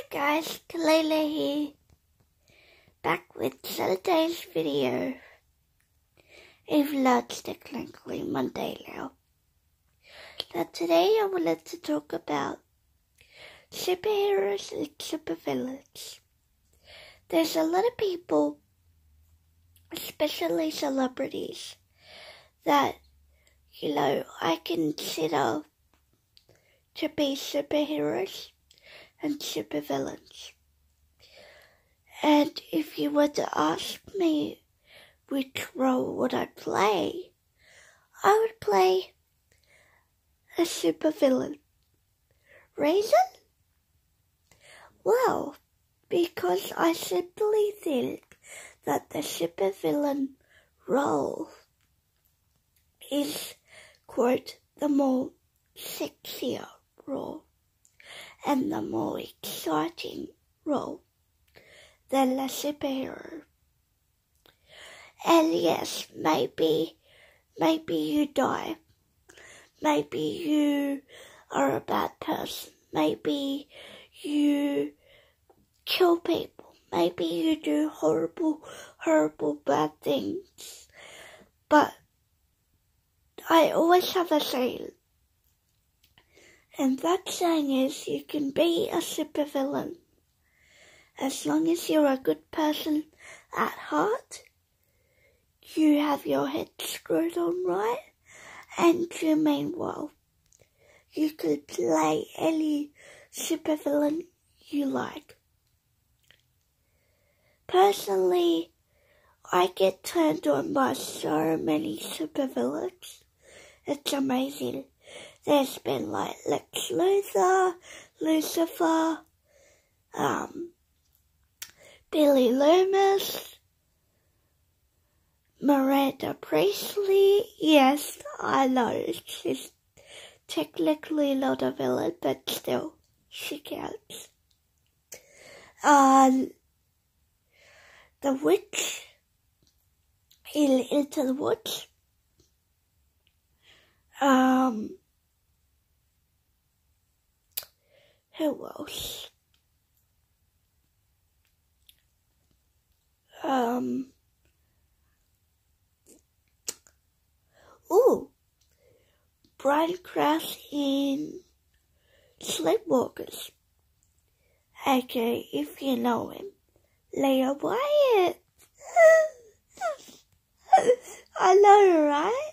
guys, Kallina here, back with today's video, even though it's technically Monday now. Now today I wanted to talk about superheroes and supervillains. There's a lot of people, especially celebrities, that, I consider to be superheroes and supervillains. And if you were to ask me which role would I play, I would play a supervillain. Reason? Well, because I simply think that the supervillain role is, quote, the more sexier role and the more exciting role than the superhero. And yes, maybe you die. Maybe you are a bad person. Maybe you kill people. Maybe you do horrible bad things. But I always have a saying. And that saying is, you can be a supervillain as long as you're a good person at heart, you have your head screwed on right, and you mean well. You could play any supervillain you like. Personally, I get turned on by so many supervillains. It's amazing. There's been like Lex Luthor, Lucifer, Billy Loomis, Miranda Priestley. Yes, I know she's technically not a villain, but still, she counts. The witch in Into the Woods. Who else? Brian Krause in Sleepwalkers. Okay, if you know him, Leo Wyatt. I know, right?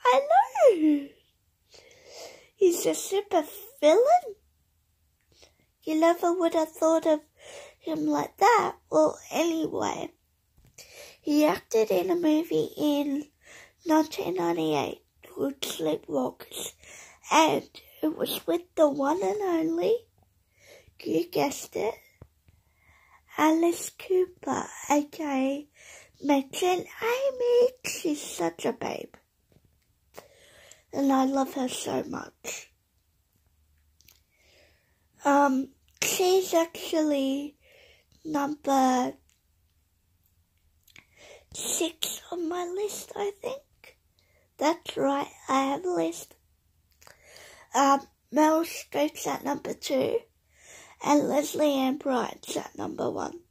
I know. He's a super villain. You never would have thought of him like that. Well, anyway, he acted in a movie in 1998 called Sleepwalkers, and it was with the one and only, you guessed it, Alice Cooper, aka Meghan Amy. She's such a babe. And I love her so much. She's actually number 6 on my list, I think. That's right, I have a list. Meryl Streep's at number 2, and Leslie Ann Bright's at number 1.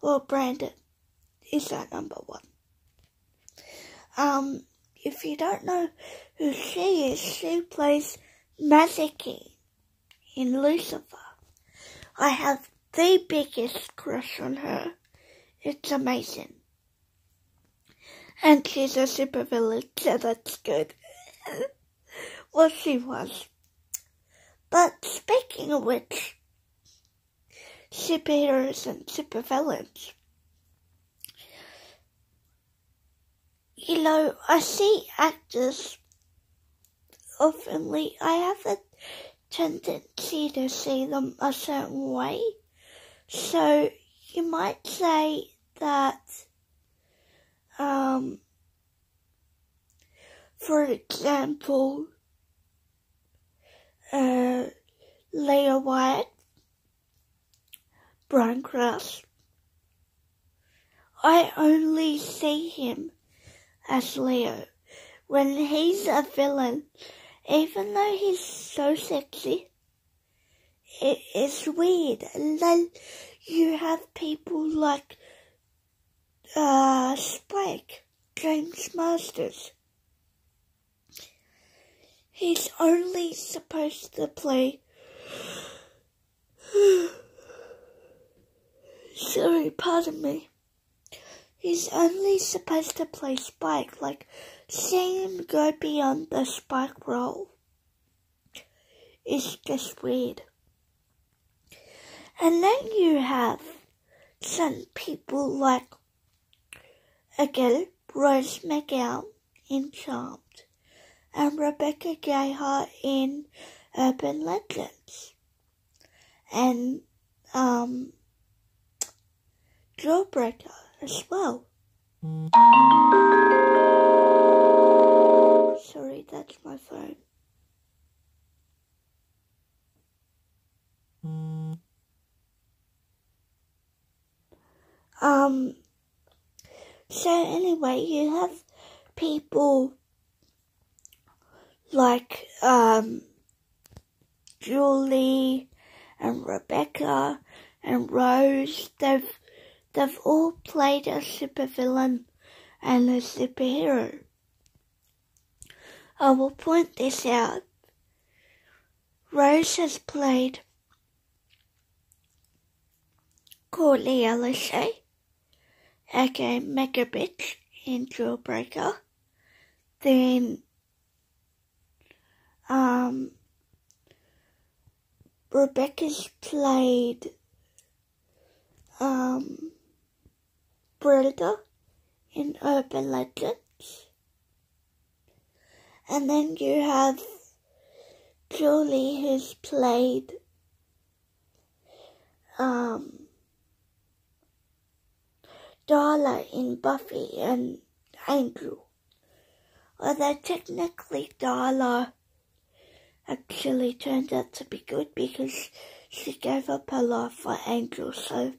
Or Brandon is at number 1. If you don't know who she is, she plays Mazikeen in Lucifer. I have the biggest crush on her. It's amazing. And she's a supervillain, so that's good. Well, she was. But speaking of which, superheroes and supervillains. I see actors oftenly. I have a tendency to see them a certain way. So you might say that, for example, Leo Wyatt, Brian Krause, I only see him as Leo. When he's a villain, even though he's so sexy, it is weird. And then you have people like Spike, James Masters. He's only supposed to play... Sorry, pardon me. He's only supposed to play Spike, like, seeing him go beyond the Spike role is just weird. And then you have some people like, again, Rose McGowan in Charmed, and Rebecca Gayheart in Urban Legends, and Jawbreaker as well. Sorry, that's my phone. So anyway, you have people like Julie and Rebecca and Rose. They've all played a supervillain and a superhero. I will point this out. Rose has played Courtney Ellishay, aka Mega Bitch in Jawbreaker. Then Rebecca's played Brenda in Urban Legends. And then you have Julie, who's played Darla in Buffy and Angel. Although technically Darla actually turned out to be good because she gave up her life for Angel, so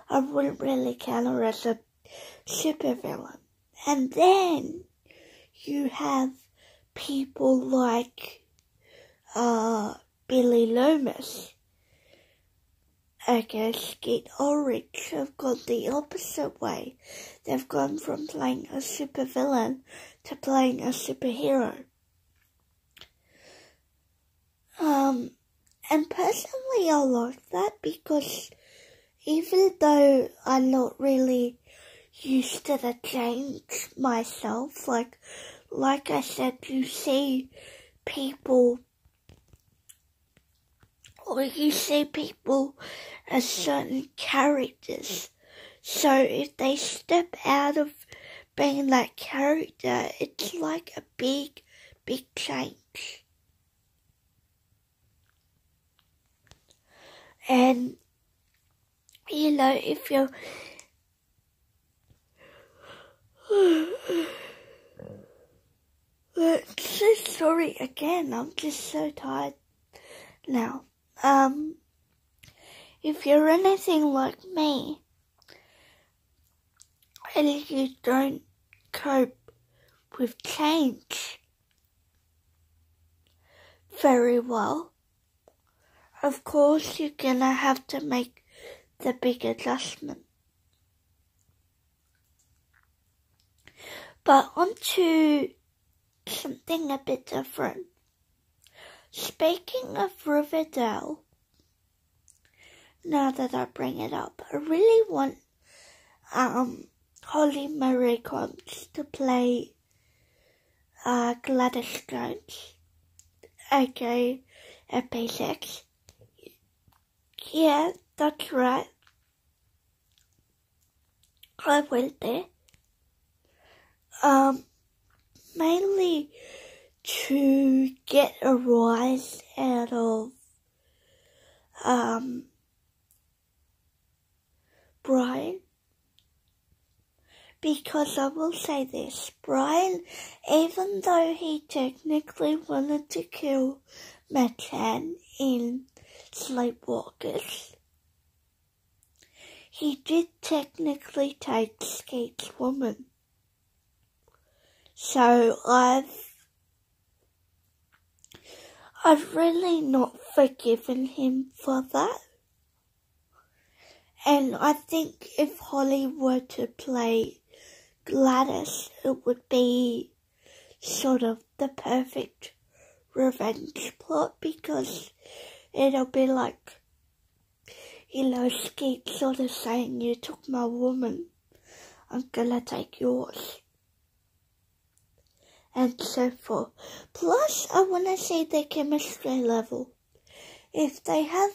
I wouldn't really count her as a supervillain. And then you have people like Billy Loomis, aka Skeet Ulrich, have gone the opposite way. They've gone from playing a supervillain to playing a superhero. And personally I like that because even though I'm not really used to the change myself, like I said, you see people as certain characters. So if they step out of being that character, it's like a big change. And, you know, if you're... so sorry again, I'm just so tired now. If you're anything like me, and you don't cope with change very well, of course you're gonna have to make the big adjustment. But onto something a bit different. Speaking of Riverdale, now that I bring it up, I really want Holly Marie Combs to play Gladys Jones, aka FP6. Yeah, that's right. I went there. Mainly to get a rise out of Brian, because I will say this, Brian, even though he technically wanted to kill Machan in Sleepwalkers, he did technically take Skeet's woman. I've really not forgiven him for that. And I think if Holly were to play Gladys, it would be sort of the perfect revenge plot, because it'll be like, Skeet sort of saying, you took my woman, I'm gonna take yours. And so forth. Plus, I want to see their chemistry level. If they have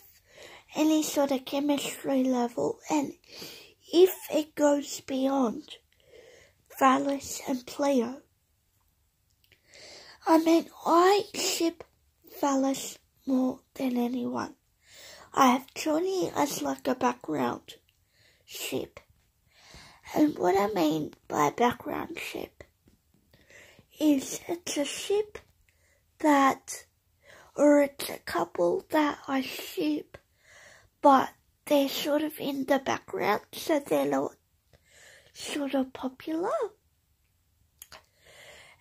any sort of chemistry level, and if it goes beyond Valis and Cleo. I mean, I ship Valis more than anyone. I have Johnny as like a background ship. And what I mean by background ship is it's a ship that, or it's a couple that I ship, but they're sort of in the background, so they're not sort of popular.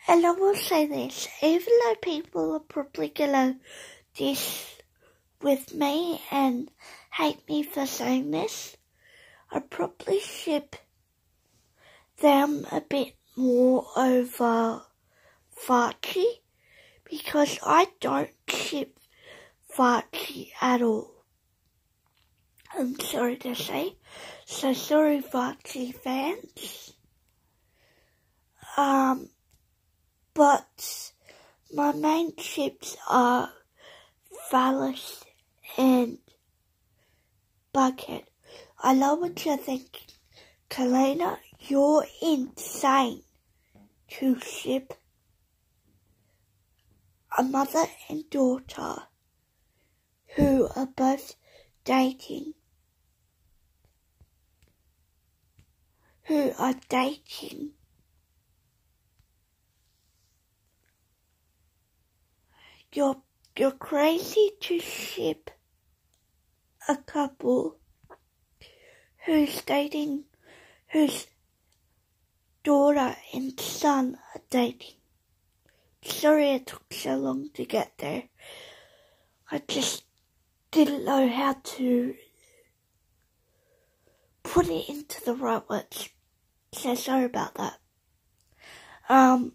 And I will say this, even though people are probably gonna diss with me and hate me for saying this, I probably ship them a bit more over Varchi, because I don't ship Varchi at all. I'm sorry to say, so sorry Varchi fans. But my main ships are Valis and Bughead. I know what you're thinking. Kallina, you're insane to ship a mother and daughter who are both dating, You're crazy to ship a couple whose daughter and son are dating. Sorry it took so long to get there. I just didn't know how to put it into the right words. So sorry about that. And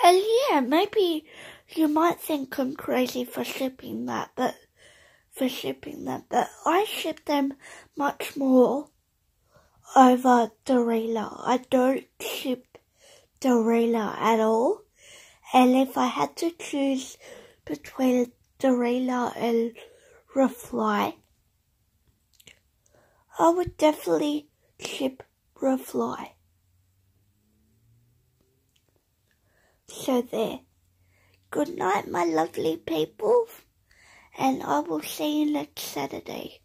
yeah, maybe you might think I'm crazy for shipping that, but I ship them much more over Dorila. I don't ship Dorila at all. And if I had to choose between Dorila and Refly, I would definitely ship Refly. So there. Good night, my lovely people, and I will see you next Saturday.